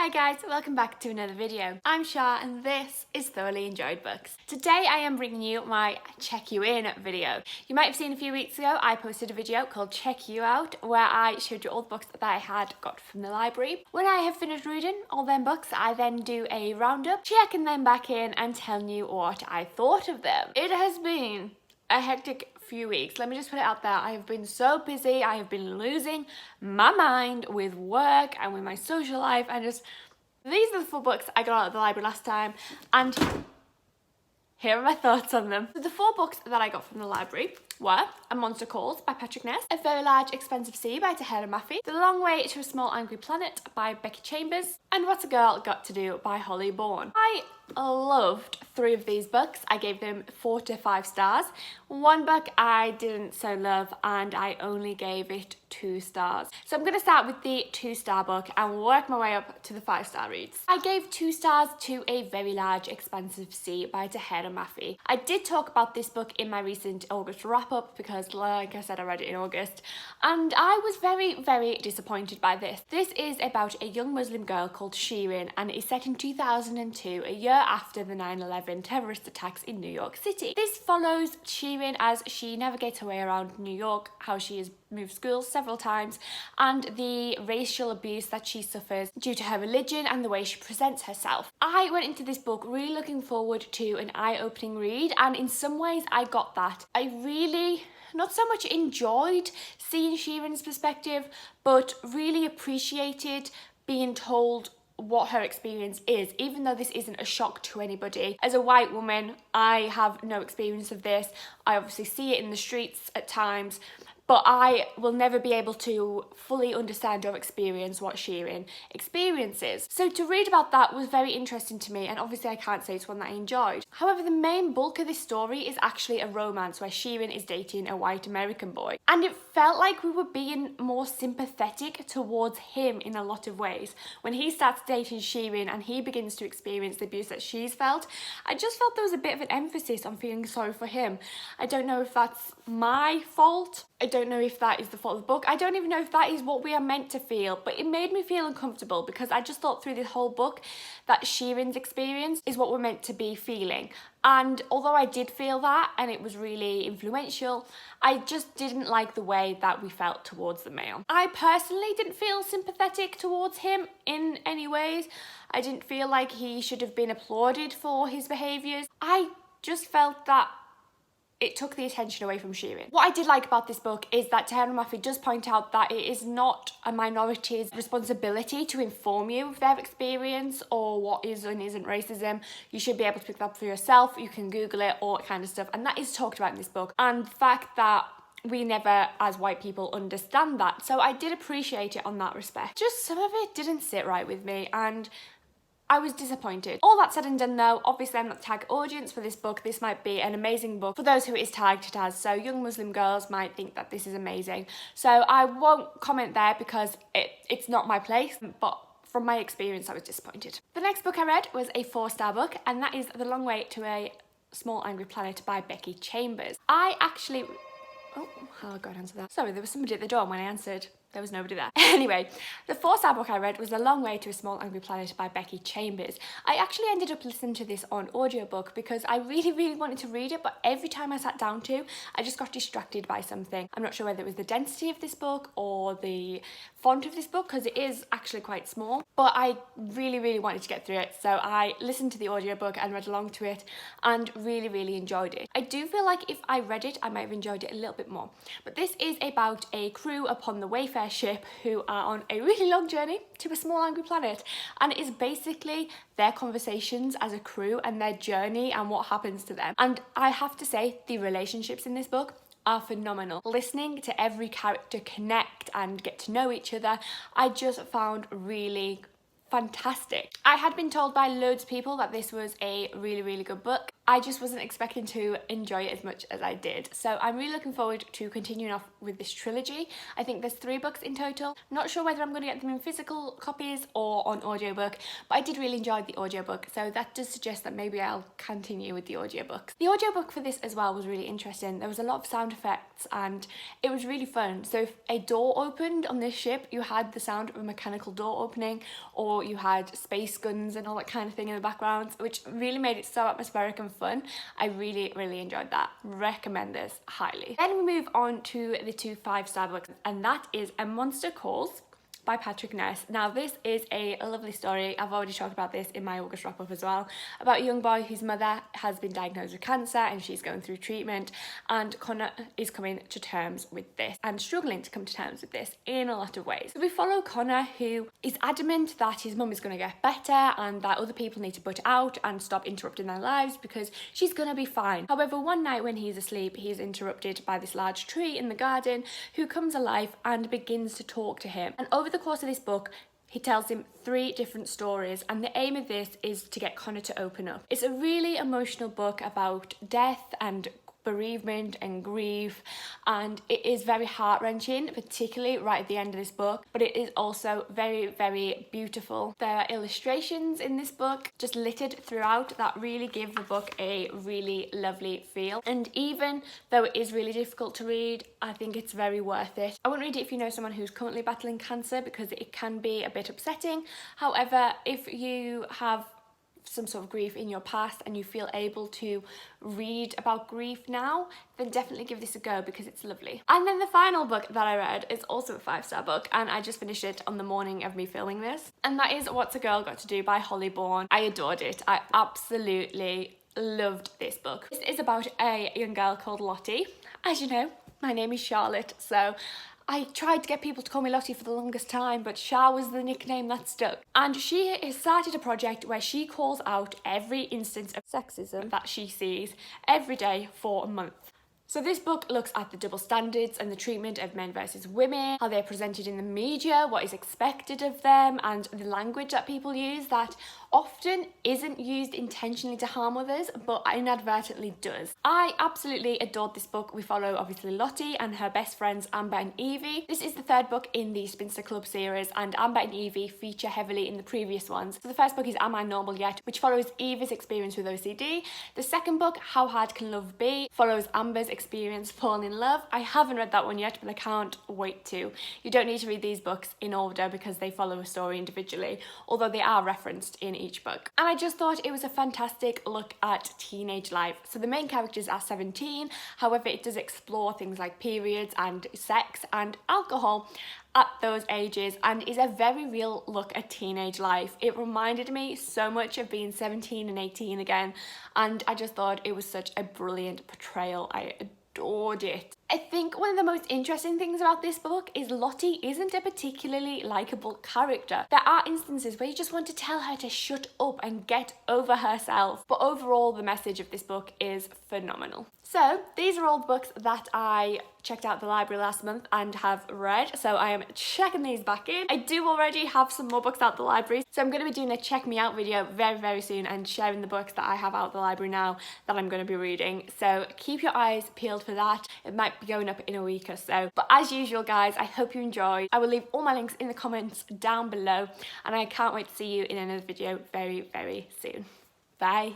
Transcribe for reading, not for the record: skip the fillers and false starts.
Hi guys, welcome back to another video. I'm Shah and this is Thoroughly Enjoyed Books. Today I am bringing you my Check You In video. You might have seen a few weeks ago I posted a video called Check You Out where I showed you all the books that I had got from the library. When I have finished reading all them books, I then do a roundup, checking them back in and telling you what I thought of them. It has been a hectic few weeks. Let me just put it out there. I have been so busy. I have been losing my mind with work and with my social life, and just these are the 4 books I got out of the library last time, and here are my thoughts on them. So the 4 books that I got from the library were A Monster Calls by Patrick Ness, A Very Large Expensive Sea by Tahira Mafi, The Long Way to a Small Angry Planet by Becky Chambers, and What's a Girl Got to Do by Holly Bourne. I loved 3 of these books. I gave them 4 to 5 stars. One book I didn't so love and I only gave it 2 stars. So I'm going to start with the 2-star book and work my way up to the 5-star reads. I gave 2 stars to A Very Large Expansive Sea by Tahira Mafi. I did talk about this book in my recent August wrap-up because, like I said, I read it in August, and I was very disappointed by this. This is about a young Muslim girl called Shirin and it is set in 2002, a year after the 9/11 terrorist attacks in New York City. This follows Shirin as she navigates her way around New York, how she has moved schools several times, and the racial abuse that she suffers due to her religion and the way she presents herself. I went into this book really looking forward to an eye-opening read, and in some ways I got that. I really not so much enjoyed seeing Shirin's perspective, but really appreciated being told what her experience is, even though this isn't a shock to anybody. As a white woman, I have no experience of this. I obviously see it in the streets at times, but I will never be able to fully understand or experience what Shirin experiences. So to read about that was very interesting to me, and obviously I can't say it's one that I enjoyed. However, the main bulk of this story is actually a romance where Shirin is dating a white American boy. And it felt like we were being more sympathetic towards him in a lot of ways. When he starts dating Shirin and he begins to experience the abuse that she's felt, I just felt there was a bit of an emphasis on feeling sorry for him. I don't know if that's my fault. I don't know if that is the fault of the book. I don't even know if that is what we are meant to feel, but it made me feel uncomfortable because I just thought through this whole book that Shirin's experience is what we're meant to be feeling. And although I did feel that and it was really influential, I just didn't like the way that we felt towards the male. I personally didn't feel sympathetic towards him in any ways. I didn't feel like he should have been applauded for his behaviours. I just felt that it took the attention away from Shirin. What I did like about this book is that Tahira Mafi does point out that it is not a minority's responsibility to inform you of their experience or what is and isn't racism. You should be able to pick that up for yourself. You can Google it, all that kind of stuff. And that is talked about in this book. And the fact that we never, as white people, understand that. So I did appreciate it on that respect. Just some of it didn't sit right with me, and I was disappointed. All that said and done though, obviously I'm not the target audience for this book. This might be an amazing book for those who it is targeted as, so young Muslim girls might think that this is amazing. So I won't comment there because it's not my place, but from my experience I was disappointed. The next book I read was a 4-star book, and that is The Long Way to a Small Angry Planet by Becky Chambers. I actually... Oh, I'll go and answer that. Sorry, there was somebody at the door when I answered. There was nobody there. Anyway, the 4-star book I read was The Long Way to a Small Angry Planet by Becky Chambers. I actually ended up listening to this on audiobook because I really wanted to read it, but every time I sat down to, I just got distracted by something. I'm not sure whether it was the density of this book or the font of this book, because it is actually quite small, but I really wanted to get through it, so I listened to the audiobook and read along to it and really enjoyed it. I do feel like if I read it, I might have enjoyed it a little bit more. But this is about a crew upon the Wayfarer ship who are on a really long journey to a small angry planet, and it is basically their conversations as a crew and their journey and what happens to them. And I have to say, the relationships in this book are phenomenal. Listening to every character connect and get to know each other, I just found really fantastic. I had been told by loads of people that this was a really good book. I just wasn't expecting to enjoy it as much as I did. So I'm really looking forward to continuing off with this trilogy. I think there's 3 books in total. Not sure whether I'm going to get them in physical copies or on audiobook, but I did really enjoy the audiobook, so that does suggest that maybe I'll continue with the audiobooks. The audiobook for this as well was really interesting. There was a lot of sound effects and it was really fun. So if a door opened on this ship, you had the sound of a mechanical door opening, or you had space guns and all that kind of thing in the background, which really made it so atmospheric and fun. I really enjoyed that. Recommend this highly. Then we move on to the 2 5-star books, and that is A Monster Calls by Patrick Ness. Now this is a lovely story. I've already talked about this in my August wrap up as well, about a young boy whose mother has been diagnosed with cancer and she's going through treatment, and Connor is coming to terms with this and struggling to come to terms with this in a lot of ways. So we follow Connor, who is adamant that his mum is going to get better and that other people need to butt out and stop interrupting their lives because she's going to be fine. However, one night when he's asleep, he's interrupted by this large tree in the garden who comes alive and begins to talk to him. And over the course of this book, he tells him 3 different stories, and the aim of this is to get Connor to open up. It's a really emotional book about death and bereavement and grief, and it is very heart-wrenching, particularly right at the end of this book, but it is also very beautiful. There are illustrations in this book just littered throughout that really give the book a really lovely feel, and even though it is really difficult to read, I think it's very worth it. I wouldn't read it if you know someone who's currently battling cancer because it can be a bit upsetting. However, if you have some sort of grief in your past and you feel able to read about grief now, then definitely give this a go because it's lovely. And then the final book that I read is also a 5-star book, and I just finished it on the morning of me filming this, and that is What's a Girl Got to Do by Holly Bourne. I adored it. I absolutely loved this book. This is about a young girl called Lottie. As you know, my name is Charlotte, so I tried to get people to call me Lottie for the longest time, but Shah was the nickname that stuck. And she has started a project where she calls out every instance of sexism that she sees every day for a month. So this book looks at the double standards and the treatment of men versus women, how they're presented in the media, what is expected of them, and the language that people use that often isn't used intentionally to harm others, but inadvertently does. I absolutely adored this book. We follow obviously Lottie and her best friends Amber and Evie. This is the 3rd book in the Spinster Club series, and Amber and Evie feature heavily in the previous ones. So the first book is Am I Normal Yet?, which follows Evie's experience with OCD. The second book, How Hard Can Love Be?, follows Amber's experience falling in love. I haven't read that one yet, but I can't wait to. You don't need to read these books in order because they follow a story individually, although they are referenced in each book. And I just thought it was a fantastic look at teenage life. So the main characters are 17, however it does explore things like periods and sex and alcohol at those ages, and is a very real look at teenage life. It reminded me so much of being 17 and 18 again, and I just thought it was such a brilliant portrayal. I adored it. I think one of the most interesting things about this book is Lottie isn't a particularly likeable character. There are instances where you just want to tell her to shut up and get over herself, but overall the message of this book is phenomenal. So these are all the books that I checked out at the library last month and have read, so I am checking these back in. I do already have some more books out at the library, so I'm going to be doing a check me out video very soon and sharing the books that I have out at the library now that I'm going to be reading, so keep your eyes peeled for that. It might be going up in a week or so, but as usual guys, I hope you enjoyed. I will leave all my links in the comments down below, and I can't wait to see you in another video very soon. Bye.